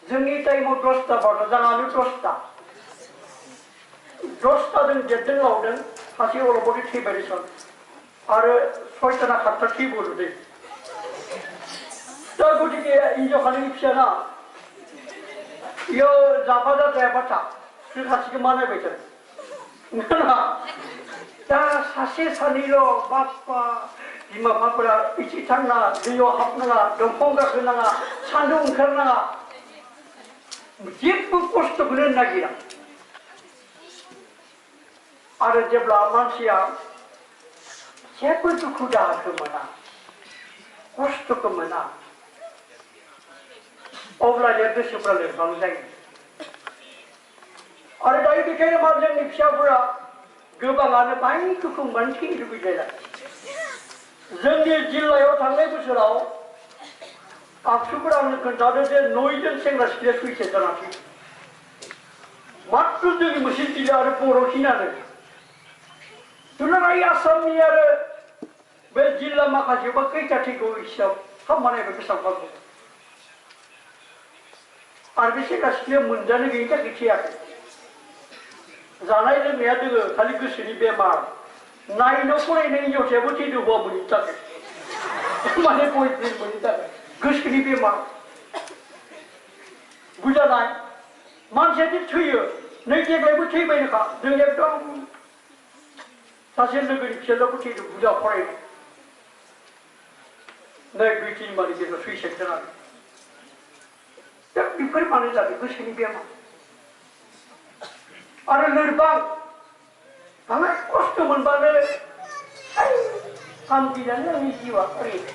जोंनि टाइमाव 10टा बारदा जानानै 10टा जों देरदों लावदों सासे अलपति थैबाय सन आरो 6टा 7टा थैबावदों दा गतिके हिनजावखानि फिसाना इयाव जाफादा जायाबाथा बे खाथिखौ मा नायबाय थादों दा सासे सानैल' बाप्पा बिमा बिफाफोरा इथि थांना दैयाव हाबनाङा दंफां गाखोनाङा सान्दुं ओंखारनाङा जेबो खस्थ'खौनो नागिरा आरो जेब्ला मानसिया जेबो दुखु दाहाखौ मोना खस्थ'खौ मोना अब्लानिया गोसोफ्रा लोरबां जायो आरो दायो बेखायनो मा जोंनि फिसाफोरा गोबाङानो बाहाय दुखु मोननो थैनो लुबैलायला जोंनि जिल्लायाव थांनाय बोसोराव आबसुफोरा आंनो खोन्थादों जे 9 जन सेंग्रा सिख्लाया सुइसाइड जानानै मात्र जोंनि मोनसे जिल्ला आरो बर'खिनानो दुलाराय आसामनि आरो बे जिल्ला माखासे बा खैथा थैगौ हिसाब खालामनायबो बेसेबां खालामदों आरो बे सेंग्रा सिख्लाया मोनजानो गैयिनि थाखाय थैयाखै जानाय लोंनाया दोङो खालि गोसोनि बेमार नाइनाव फरायनाय हिनजावसायाबो थैदों हौवा मोनैनि थाखाय माने बयफ्रेन्ड मोनैनि थाखाय गोसोनि बेमार बुजानाय मानसियादि थैयो नै देग्लायबो थैबायनोखा जों एकदम सासे लोगोनि फिसाज्लाबो थैदों बुजा फरायनाय नै 2-3 मानि गेजेराव सुइसाइड जानानै दा बेफोर मानो जादों गोसोनि बेमार आरो लोरबां बाङाय खस्थ' मोनबानो हामबिदानो आंनि जिउआ ओरैनो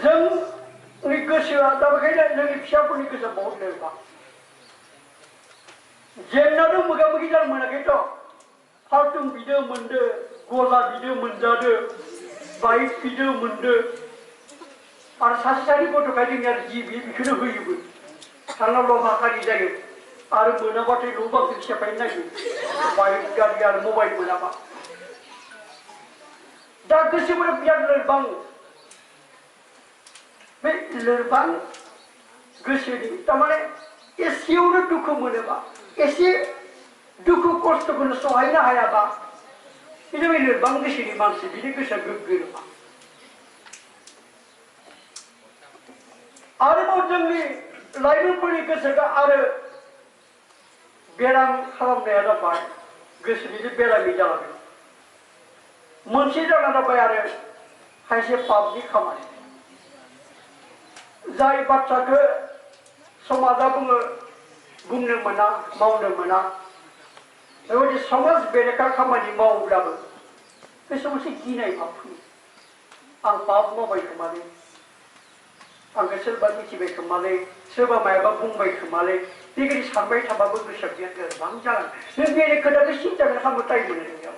जोंनि गोसोआ दा बेखायनो जोंनि फिसाफोरनि गोसोआ बहुत लोरबां जेंनाजों मोगा मोगि जानो मोनाखैथ' फालथुं बिदो मोनदो गला बिदो मोनजादो बाइक बिदो मोनदो आरो सासे सानै गथ'खाय जोंनिया जि बियो बेखौनो होयोबो थांना लहाखारि जायो आरो मोनाबाथाय न' बांखौ सेफायनो नागिरो बाइक गारि आरो मबाइल मोनाबा दा गोसोफोरा बिराद लोरबां बे लोरबां गोसोनि थारमाने एसेयावनो दुखु मोनोबा एसे दुखु खस्थ'खौनो सहायनो हायाबा बिनो बे लोरबां गोसोनि मानसि बिनि गोसोआ गोग्गो नङा आरोबाव जोंनि लाइमोनफोरनि गोसोखौ आरो बेराम खालामनाया जाबाय गोसोनि जे बेरामि जालांदों मोनसे जाना जाबाय आरो खायसे पापनि खामानि जाय बाथ्राखौ समाजा बुङो बुंनो मोना मावनो मोना बेबायदि समाज बेरेखा खामानि मावोब्लाबो बे समाव गिनाय भाब फैयो आं पाप मावबाय खोमालै आंखौ सोरबा मिथिबाय खोमालै सोरबा मायाबा बुंबाय खोमालै बेबायदि सानबाय थाबाबो गोसोआ बिराद लोरबां जालाङो नों बे खोथाखौ सिन्था खालामनो टाइम मोनो नोंनियाव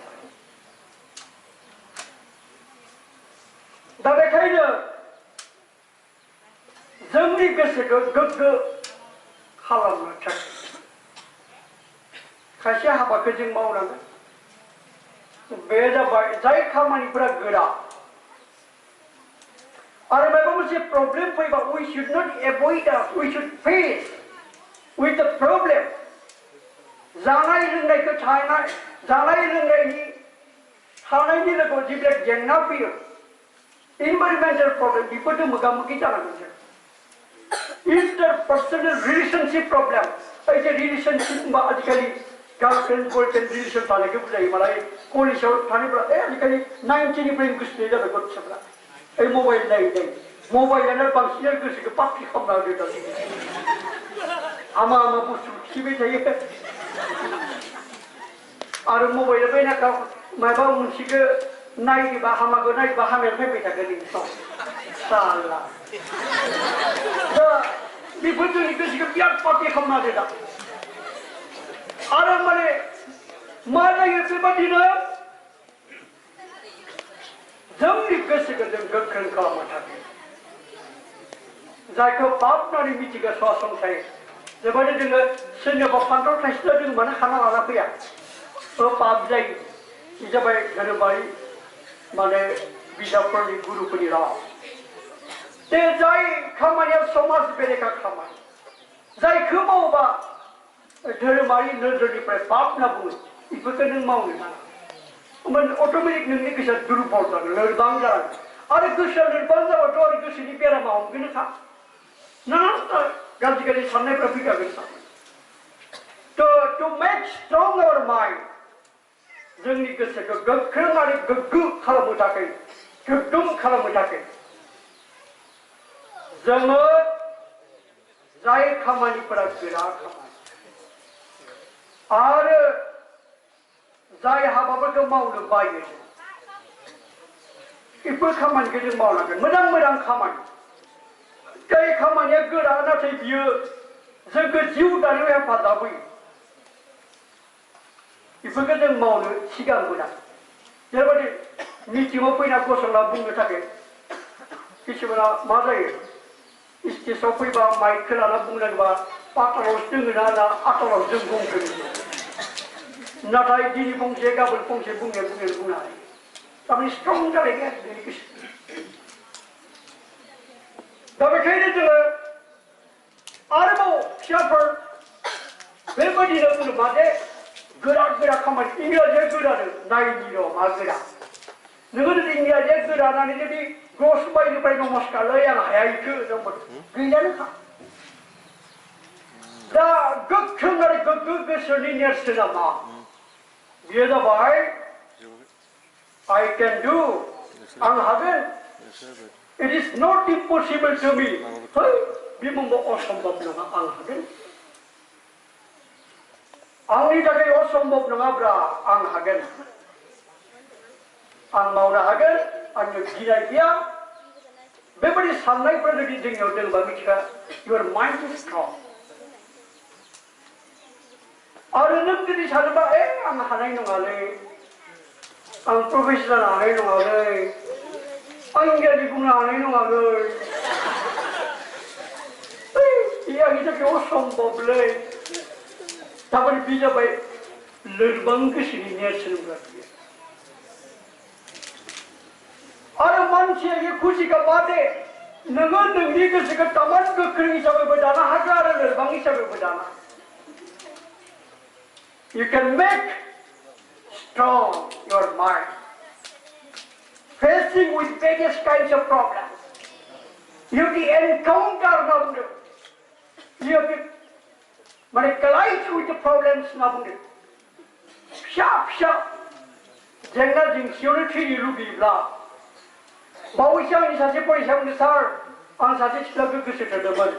दा बेखायनो जोंनि गोसोखौ गोग्गो खालामनो थाखाय खायसे हाबाखौ जों मावनांगोन बे जाबाय जाय खामानिफोरा गोरा आरो माबा मोनसे प्रब्लेम फैबा we should not avoid that we should face with the problem जानाय लोंनायखौ जानाय लोंनायनि थानायनि लोगोआव जेब्ला जेंना फैयो environmental problem बेफोरजों मोगा मोगि जानांगोन जों interpersonal relationship problem ऐसे relationship होनबा आजिखालि गार्लफ्रेन्ड बयफ्रेन्ड रिलेसन थानायखौ बुजायो मालाय कलेजाव थानायफ्रा आजिखालि 90निफ्रायनो गोसोनाय जाबाय गथ'साफ्रा ओइ मबाइल नायै मबाइलानो बांसिन गोसोखौ पार्टि खालामना होदो हामा हामा बुस्थु खिथिबाय थायो आरो मबाइला बायना माबा मोनसेखौ नायोबा हामाखौ नायोबा हामाया फैबाय थागोन नोंनाव साला दा बेफोर जोंनि गोसोखौ बिराद पार्टि खालामना होदो दा आरो माने मा जायो बेबादिनो जोंनि गोसोखौ जों गोख्रों खालामनो थाखाय जायखौ पाप होननानै मिथिगौ सरासनस्रायै जेबायदि जोङो सोरनिबा फान्थाव थाइसेल' जों मानो खाना लाना फैया पाप जायो बे जाबाय धोरोमारि माने बिजाबफोरनि गुरुफोरनि राव दे जाय खामानिया समाज बेरेखा खामानि जायखौ मावोबा धोरोमारि नोजोरनिफ्राय पाप होनना बुङो बेफोरखौ नों मावनो नाङा होमबा अट'मेटिक नोंनि गोसोआ दुरबल जागोन लोरबां जागोन आरो गोसोआ लोरबां जाबाथ' आरो गोसोनि बेरामा हमगोनखा नाना गाज्रि गाज्रि साननायफ्रा फैखागोनखा to make strong our mind जोंनि गोसोखौ गोख्रों आरो गोग्गो खालामनो थाखाय गोग्गोम खालामनो थाखाय जोङो जाय खामानिफोरा गोरा खामानि आरो जाय हाबाफोरखौ मावनो बायो बेफोर खामानिखौ जों मावनांगोन मोजां मोजां खामानि जाय खामानिया गोरा नाथाय बियो जोंखौ जिउ दानायाव हेफाजाब होयो बेफोरखौ जों मावनो सिगांबोना जेरैबायदि मिटिङाव फैना गसंना बुंनो थाखाय किसुमाना मा जायो स्टेजाव फैबा माइकखौ लाना बुंनांगौबा पातालावसो दोङो ना आतालाव जों बुंगोन नाथाय दिनै फंसे गाबोन फंसे बुंनो हायो तारमाने स्ट्रं जालायगोन आरो जोंनि गोसो दा बेखायनो जोङो आरोबाव फिसाफोर बेबायदिनो बुंनो मा जे गोरा गोरा खामानि इंराजिया गोरानो नायनि र' मा गोरा नोङो जुदि इंराजिया गोरा होननानै जुदि ग्रसबाइनिफ्राय नमस्कारलै आं हाया इखो गैयानोखा दा गोख्रों आरो गोग्गो गोसोनि नेरसोना मा बेयो जाबाय I can do आं हागोन It is not impossible to me है बे बुंबा असम्भब नङा आं हागोन आंनि थाखाय असम्भब नङाब्रा आं हागोन आं मावनो हागोन आंनो गिनाय गैया बेबायदि साननायफोरा जुदि जोंनियाव दङबा मिथिखा your mind is strong आरो नों जुदि सानोबा आं हानाय नङालै आं प्रफेसर जानो हानाय नङालै आं इंराजि बुंनो हानाय नङालै बे आंनि थाखाय असम्भबलै तारमाने बे जाबाय लोरबां गोसोनि नेरसोनब्रा बियो आरो मानसिया ये खुसिखा बादे नोङो नोंनि गोसोखौ तामान गोख्रों हिसाबैबो दानो हागोन आरो लोरबां हिसाबैबो दानो You can make strong your mind facing with various kinds of problems. You have to encounter them. You have to collide with the problems now. Sharp. Jenga jingsione thiri lubibla. Bawisa ni saje poisa ni Thar. Ang saje chila gosu thadaman.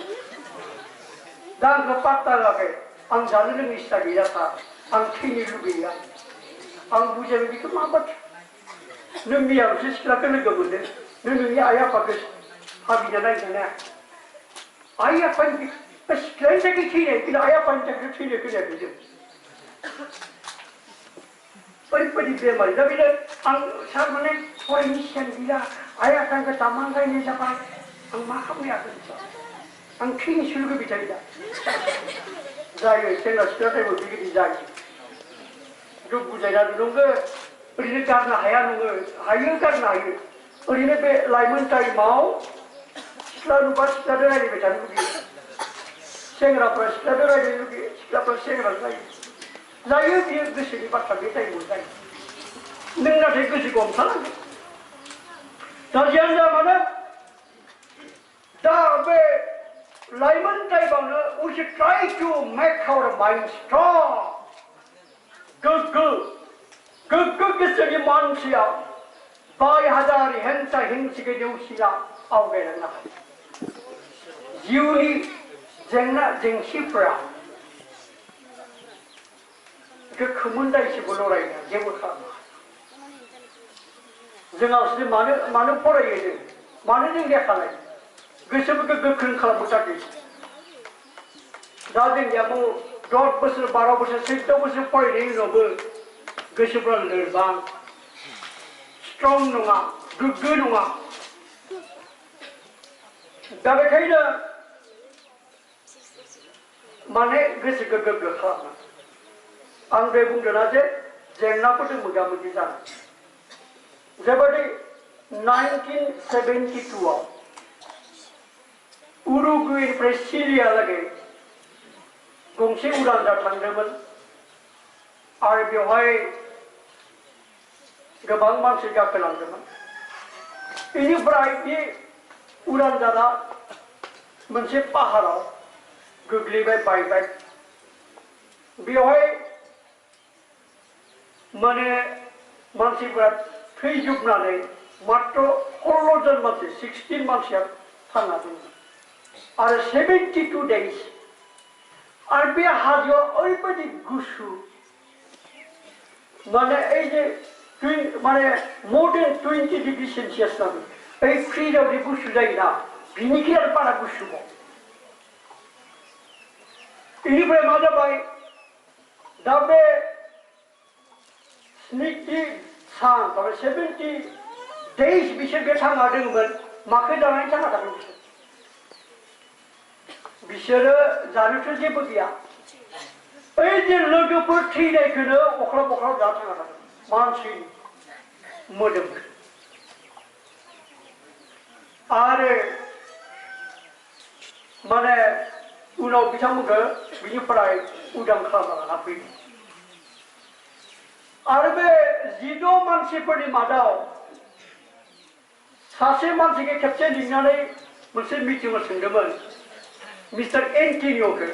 Dan kapata lage. Ang jalu ni istagila Thar. Ang thiri lubila. Ang buja bitu mabat. Numi yang chila kena gabunde. Numi ayah pakai habis nai nai. Ayah pakai Sekarang saya kecil, bila ayah pancak kecil kena kerja. Peri bemari. Tapi bila saya mana orang Islam bila ayah kan ke taman saya ni siapa, ang makam ni aku bisa. Ang kini suluh bicara dah. Saya sudah berfikir di saya. Duk budaya dulu ke, ini karena hayw karena hayw. Ini be Laimwn cai mau, selalu pas ada lagi bicara begini. Sengra pras, ada lagi lagi, selalu sengra lagi. Saya dia gesini pasal kita ibu saya. Nengah saya gesi komsalah. Terjadi mana? Dah be Laimwn cai bangna, we should try to make our mind strong. Gwggw gesini manusia. Bai hadari henta hingsi ke diusia awal na. Jiuli jengna jengsipra. Ke kemundai si bolorai na jebutha. Jengal si mana porai ini, mana jeng dia kalai. Gesemu ke gekeng kalau mutaki. Dah jeng dia mau 10 besar 12 besar 10 besar porai ini nobo. Gesepra lerbang. Strong nunga, Gwggw nunga. Dah begitu, mana gesi Gwggw khalas. Anggrek bukan aja, jenna pun muda muda. Jadi 1972, उरुगुवेनिफ्राय सिरियालागै गंसे उरानजा थांदोंमोन आरो बेवहाय गोबां मानसि गाखोलांदोंमोन बेनिफ्राय बे उरानजादा मोनसे पाहाराव गोग्लैबाय बायबाय बेवहाय माने मानसिफोरा थैजोबनानै मात्र 16 जन मानसि 16 मानसिया थांना दङ आरो 72 days आरो बे हाजोआव ओरैबायदि गुसु माने এই যে माने more than 20 डिग्री सेल्सियास जागोन এই फ्रिजआव जे गुसु जायोना बिनिख्रुइ आरो बारा गुसुबाव बेनिफ्राय मा जाबाय दा बे 70 days बिसोर बे थांना दङमोन माखौ जानानै थांना थागोन बिसोरो जानोथ' जेबो गैया ओइ जे लोगोफोर थैनायखौनो अख्राब अख्राब जाना थांना थागोन मानसिनि मोदोम आरो माने उनाव बिथांमोनखौ बिनिफ्राय उदां खालामना लाना फैदों आरो बे 16 मानसिफोरनि मादाव सासे मानसिखौ खेबसे लिंनानै मोनसे मिटिंआव सोंदोंमोन मिस्टार एन्टनिय'खौ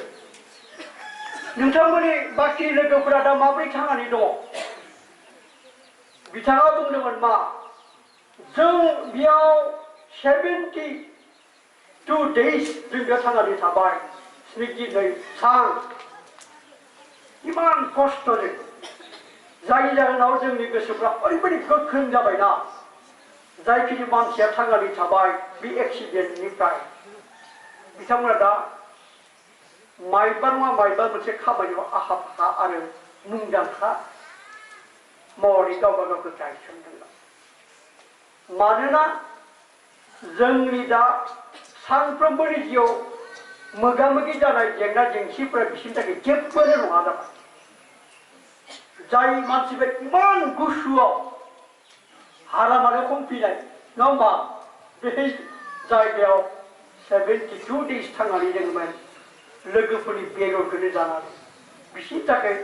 नोंथांमोननि बाखि लोगोफोरा दा माबोरै थांनानै दङ बिथाङा बुंदोंमोन मा जों बेयाव 72 days जों बेयाव थांनानै थाबाय 72 सान इमान खस्थ'जों जायनि जाहोनाव जोंनि गोसोफ्रा ओरैबायदि गोख्रों जाबायना जायखिनि मानसिया थांनानै थाबाय बे एक्सिडेन्टनिफ्राय बिथांमोना दा मायबा नङा मायबा मोनसे खामानियाव आखा फाखा आरो मुंदांखा महरै गावबा गावखौ गायसनदोंमोन मानोना जोंनि दा सानफ्रोमबोनि जिउआव मोगा मोगि जानाय जेंना जेंसिफोरा बिसोरनि थाखाय जेबोनो नङा जाबाय जाय मानसिफोरा इमान गुसुआव हारामानो खमफिनाय नङा होमबा बे जायगायाव 72 days थांनानै दङमोन लोगोफोरनि बेगरखौनो जानानै बिसोरनि थाखाय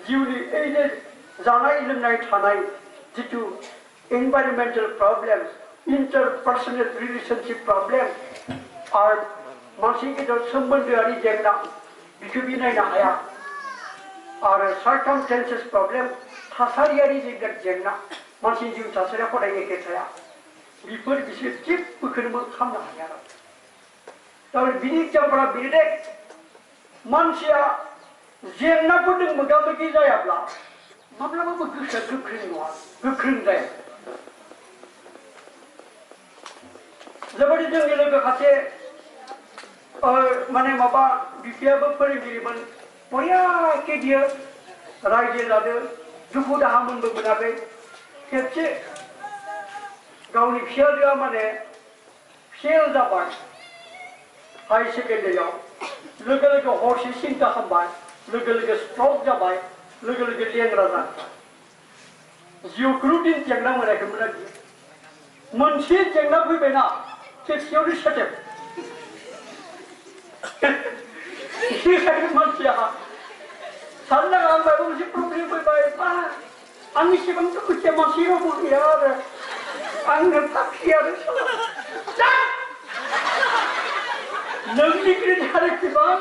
जिउनि ओइ जे जानाय लोंनाय थानाय जिथु environmental problems interpersonal relationship problem आरो मानसिनि गेजेराव सोमोन्दोआरि जेंना बेखौ बि नायनो हाया आरो सार्कामस्टेन्सेस प्रब्लेम थासारियारि जेंना मानसिनि जिउ थासारिया हदाय एखे थाया बेफोर बिसोर जेबोखौनो खालामनो हाया दा बिनि एग्जाम्पला बेनो दे मानसिया जेंनाफोरजों मोगा मोगि जायाब्ला माब्लाबाबो गोसोआ गोख्रों नङा गोख्रों जाया जोबोद जोंनि लोगो खासे माने माबा बिफायाबो फोरोंगिरिमोन बरियाके बियो रायजो जादों दुखु दाहा मोनबो मोनाखै खेबसे गावनि फिसाजोआ माने फेल जाबाय हाई सेकेन्डारियाव लोगो लोगो हरसे सिन्था खालामबाय लोगो लोगो स्ट्रक जाबाय लोगो लोगो लेंग्रा जाबाय जिउखौ रुटिन जेंना मोनाखैमोन आरोखि मोनसे जेंना फैबायना खेबसेयावनो सेटेप मानसिया सानना आं माबा मोनसे प्रब्लेम फैबाय बा आंनि सिगांथ' खोथिया मानसि रावबो गैया आरो आंनो थाखि आरो नोंनिख्रुइ आरो गोबां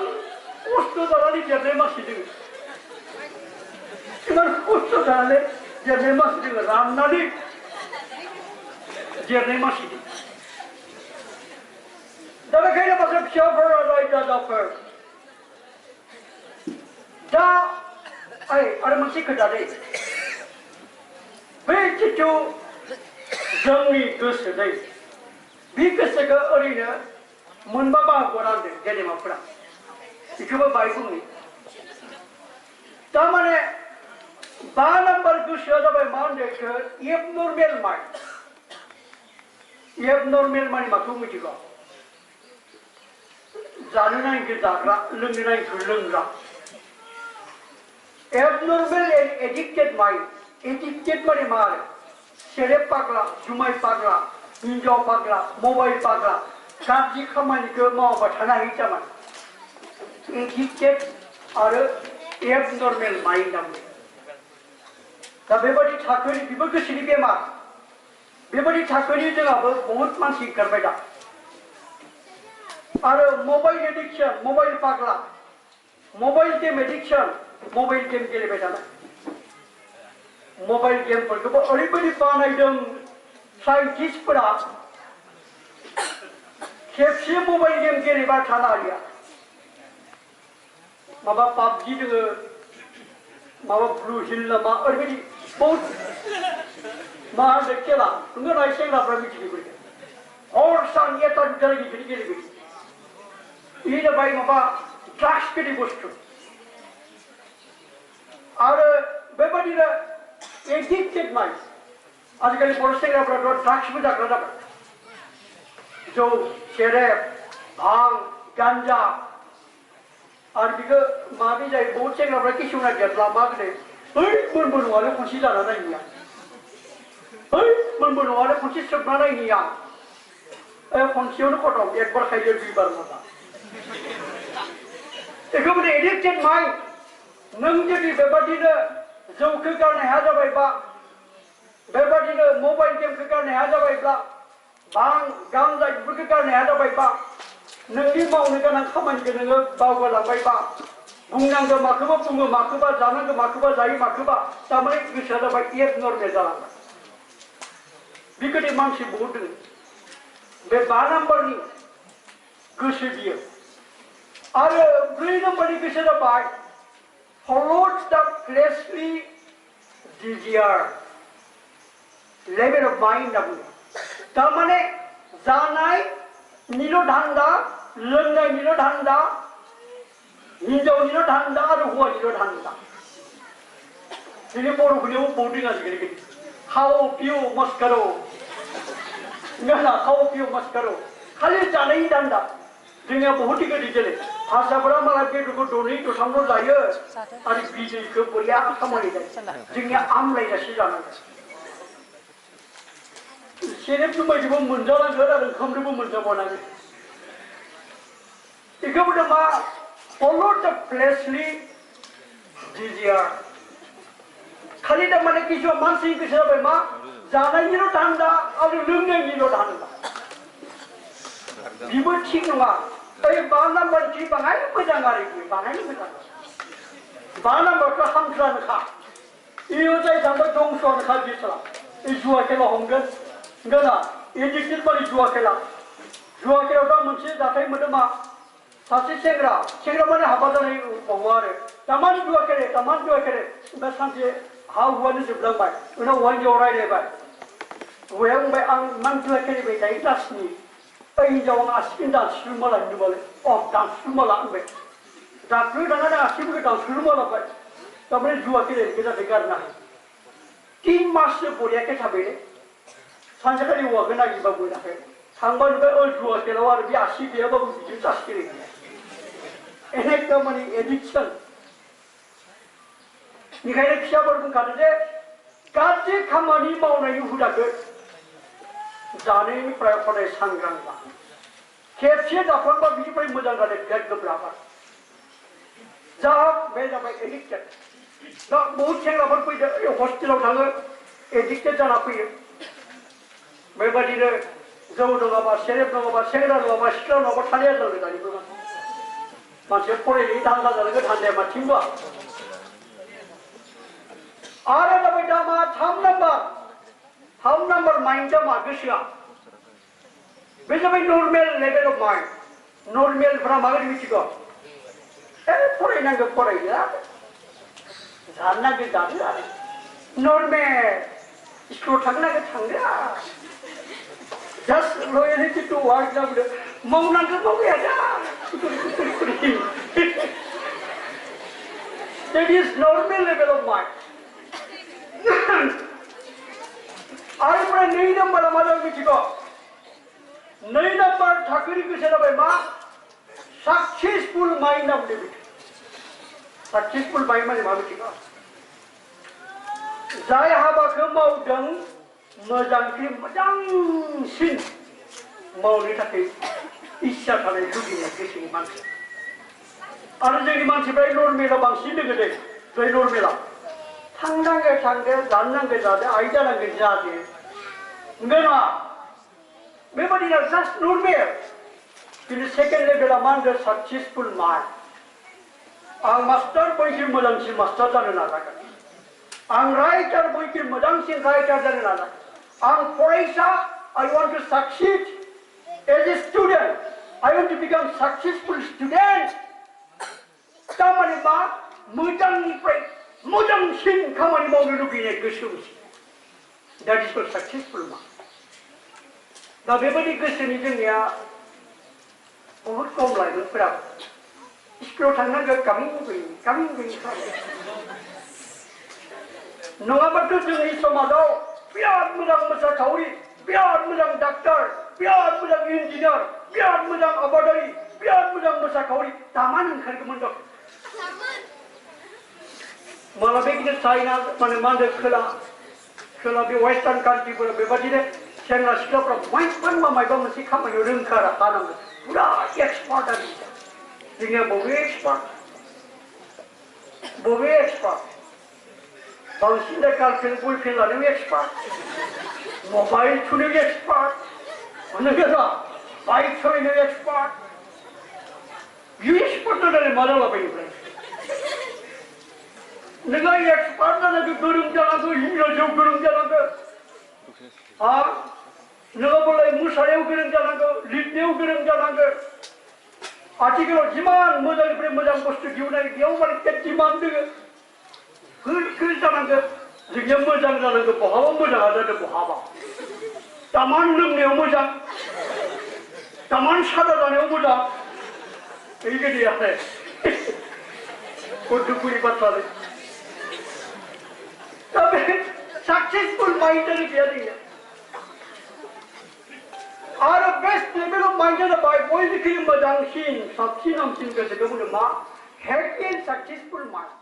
खस्थ' जानानै देरनाय मानसि दङ इमान खस्थ' जानानै देरनाय मानसि दङ राननानै देरनाय मानसि दङ दा बेखायनो माखासे फिसाफोर रायजोफोर दा आरो मोनसे खोथा दै बे जिथु जोंनि गोसो दै बे गोसोखौ ओरैनो मोनबा बाहागोआव रानदों गेदेमाफोरा बेखौबो बाय बुंनि थारमाने 5 नाम्बार गोसोआ जाबाय मा होनदों बेखौ एबनर्मेल माइन्ड एबनर्मेल माने माखौ मिथिगौ जानो नागिरखौ जाग्रा लोंनो नागिरखौ लोंग्रा एबनर्मेल एन्ड एडिक्टेड माइन्ड एडिक्टेड माने मा आरो सेरेब पाग्ला जुमाय पाग्ला हिंजाव पाग्ला मबाइल पाग्ला गाज्रि खामानिखौ मावाबा थानो हायै जाबाय एडिक्टेड आरो एबनर्मेल माइन्ड होनना बुङो दा बेबायदि थाखोनि बेबो गोसोनि बेमार बेबायदि थाखोनि जोंहाबो बहुत मानसि ओंखारबाय दा आरो मबाइल एडिक्शन मबाइल पागला mobile game addiction mobile game गेलेबाय थानाय मबाइल गेमफोरखौबो ओरैबायदि बानायदों साइन्टिस्टफोरा खेबसे मबाइल गेम गेलेबा थानो हालिया माबा पाबजि दोङो माबा ब्लू हिल नामा ओरैबायदि बहुत मा होनो खेला नोङो नाय सेंग्राफ्रा मिथिगौ हर सान एटा दुटानि गिदिर गेलेबाय बे जाबाय माबा ड्राग्स बायदि बुस्थु आरो बेबायदिनो एडिक्टेड माइन्ड आजिखालि बर' सेंग्राफ्राथ' ड्राग्सबो जाग्रा जाबाय जौ सेरेब भां गान्जा आरो बेखौ माबि जायो बहुत सेंग्राफ्रा किसुमान देरब्ला मा होनो है मोनबो नङाले खनसे जाना नायनिया है मोनबो नङाले खनसे सोबना नायनिया खनसेयावनो खतम एकबार खायो दुइबार माबा बेखौ माने एडिक्टेड माइन्ड नों जुदि बेबादिनो जौखौ गारनो हाया जाबायबा बेबादिनो मबाइल गेमखौ गारनो हाया जाबायब्ला भां गांजा बेफोरखौ गारनो हाया जाबायबा नोंनि मावनो गोनां खामानिखौ नोङो बावगारलांबायबा बुंनांगौ माखौबा बुङो माखौबा जानांगौ माखौबा जायो माखौबा थारमाने गोसोआ जाबाय एबनर्मेल जालांबाय बेबायदि मानसि बहुद दङ बे 5 नाम्बारनि गोसो बियो आरो 4 नाम्बारनि गोसो जाबाय follows the fleshly desire level of mind होनना बुङो थारमाने जानायनिल' धान्दा लोंनायनिल' धान्दा हिनजावनिल' धान्दा आरो हौवानिल' धान्दा जोंनि बर'फोरनियाव बौदों आजिखालि खाव पिउ मस्कारो नङा खाव पिउ मस्कारो खालि जानायनि धान्दा जोंनिया बहुत गिदिर गेले हारसाफोरा मालाय बेदरखौ दनै दथामल' जायो आरो बिदैखौ बरिया खामानि जायो जोंनिया आमलायजासे जानांगौ सेरेब जुमायजोंबो मोनजानांगोन आरो ओंखामजोंबो मोनजाबावनांगोन बेखौबो मा follow the fleshly desire खालि थारमाने किसुमान मानसिनि गोसो जाबाय मा जानायनिल' धान्दा आरो लोंनायनिल' धान्दा बेबो थिग नङा 5 नाम्बार थि बाङाय मोजां आरो बे बाङायनो मोजां 5 नाम्बारखौ हामग्रानोखा इयो जाय थांबाय दंस'आनोखा बिसोरा जुवा खेला हमगोन गना एडिक्टेड माने जुवा खेलायाव मोनसे जाथाय मोनदों मा सासे सेंग्रा माने हाबा जानाय बावो आरो तामान जुवा खेले ओमफ्राय सानसे हा हुआनो जोबलांबाय उनाव हौवा हिन्जाव रायलायबाय हौवाया बुंबाय आं इमान जुवा खेलेबाय थायो क्लासनि हिन्जाव आं आसिखौनो दानस्रुमा लांदोंबालाय दानस्रुमा ला होनबाय डाक्टर थांनानै आसिफोरखौ दानस्रुमा लाबाय तारमाने जुवा खेलेनायखौ जाहाथे गारनो हायो 3 माससो बरियाखे थाबायलै सानसेखालि हौवाखौ नागिरबा मोनाखै थांबा नुबाय जुवा खेलाव आरो बे आसि गैयाबाबो बिदिनो जासिगोन एनेक माने एडिक्सन बेखायनो फिसाफोर बुंखादों जे गाज्रि खामानि मावनायनि हुदाखौ जानायनिफ्राय हदाय सांग्रां जा खेबसे जाफ्लांबा बिनिफ्राय मोजां जानाय बिराद गोब्राब जा बे जाबाय एडिक्टेड दा बहुत सेंग्राफोर फैदों हस्टेलाव थाङो एडिक्टेड जाना फैयो बेबादिनो जौ नङाबा सेरेब नङाबा सेंग्रा नङाबा सिख्ला नङाबा थानाया जादों दानिबो मानसिया फरायनायनि धान्दा जानांगौ धान्दाया माथिंबा आरो जाबाय दा मा 3 नाम्बार माइन्डआ मा गोसोआ बे जाबाय नर्मेल लेभेल अफ माइन्ड नर्मेलफ्रा माबायदि मिथिगौ फरायनांगौ फरायला जानांगौ जादो आरो नर्मेल स्कुलाव थांनांगौ थांदो जास्ट लयेलिटि टु वार्क जाबोदो मावनांगौ मावबाय दा that is normal level of mind आरो फ्राय 2 नाम्बारा मा जाबाय मिथिगौ 2 नाम्बार थाखोनि गोसोआ जाबाय मा साक्सेसफुल माइन्ड होनना बुंदों साक्सेसफुल माइन्ड माने मा मिथिगौ जाय हाबाखौ मावदों मोजांसिन मावनो थाखाय इच्छा थानाय लुबैनाय गोसोनि मानसि आरो जोंनि मानसिफ्रा नर्मेलाव बांसिन दोङो दे बै नर्मेलाव थांनांगो थांदो जाननांगो जादो आयदानांगो जादो नङा बेबादिनो जास्ट नर्मेल किन्तु सेकेन्ड लेभेला मा होनदों साक्सेसफुल मार्क आं मास्टार बयनिख्रुइ मोजांसिन मास्टार जानो नाजागोन आं राइटार बयनिख्रुइ मोजांसिन राइटार जानो नाजागोन आं फरायसा I want to succeed as a student I want to become successful student खामानि मा मोजांनिफ्राय मोजांसिन खामानि मावनो लुबैनाय गोसोमसि that is called successful mark दा बेबायदि गोसोनि जोंनिया बहुत खम लाइमोनफोरा स्कुलाव थांनांगौ गामिं गैयि नङाबाथ' जोंनि समाजाव बिराद मोजां मोसाखावरि बिराद मोजां डाक्टर बिराद मोजां इन्जिनियार बिराद मोजां आबादारि बिराद मोजां मोसाखावरि दामान ओंखारगौमोन दं माला बेबायदिनो चाइना माने मा होनदों खोला बे वेस्टार्न कान्ट्रिफोराव बेबायदिनो सेंग्रा सिख्लाफ्रा मायबा मोनसे खामानियाव रोंखारा हानांगौ पुरा एक्सपार्ट आरो जोंनिया बबे एक्सपार्ट बांसिन दा गार्लफ्रेन्ड बयफ्रेन्ड लानायाव एक्सपार्ट मबाइल थुनायाव एक्सपार्ट नोंगौना बाइक सालायनायाव एक्सपार्ट बियो एक्सपार्ट जानानै मा जालाबायो ओमफ्राय नोंहा एक्सपार्ट जानांगौ गोरों जानांगौ इंराजियाव गोरों जानांगौ नोङो बोलाय मोसानायाव गोरों जानांगौ लिरनायाव गोरों जानांगौ आथिखालाव जिमान मोजांनिफ्राय मोजां बुस्थु दिहुननाय बेयाव माने डिमान्ड दोङो गोर जानांगौ जोंनिया मोजां जानांगौ बहाबा मोजाङा जादों बहाबा दामान लोंनायाव मोजां दामान सादा जानायाव मोजां बेबायदि आरो दुखुनि बाथ्रालै दा बे साक्सेसफुल माइन्डआनो गैया जोंनिया आरो बेस्ट लेभेलाव माइन्डआ जाबाय बयनिख्रुइ मोजांसिन साबसिन हामसिन गोसोखौ बुंदों मा हेपि एन्ड साक्सेसफुल माइन्ड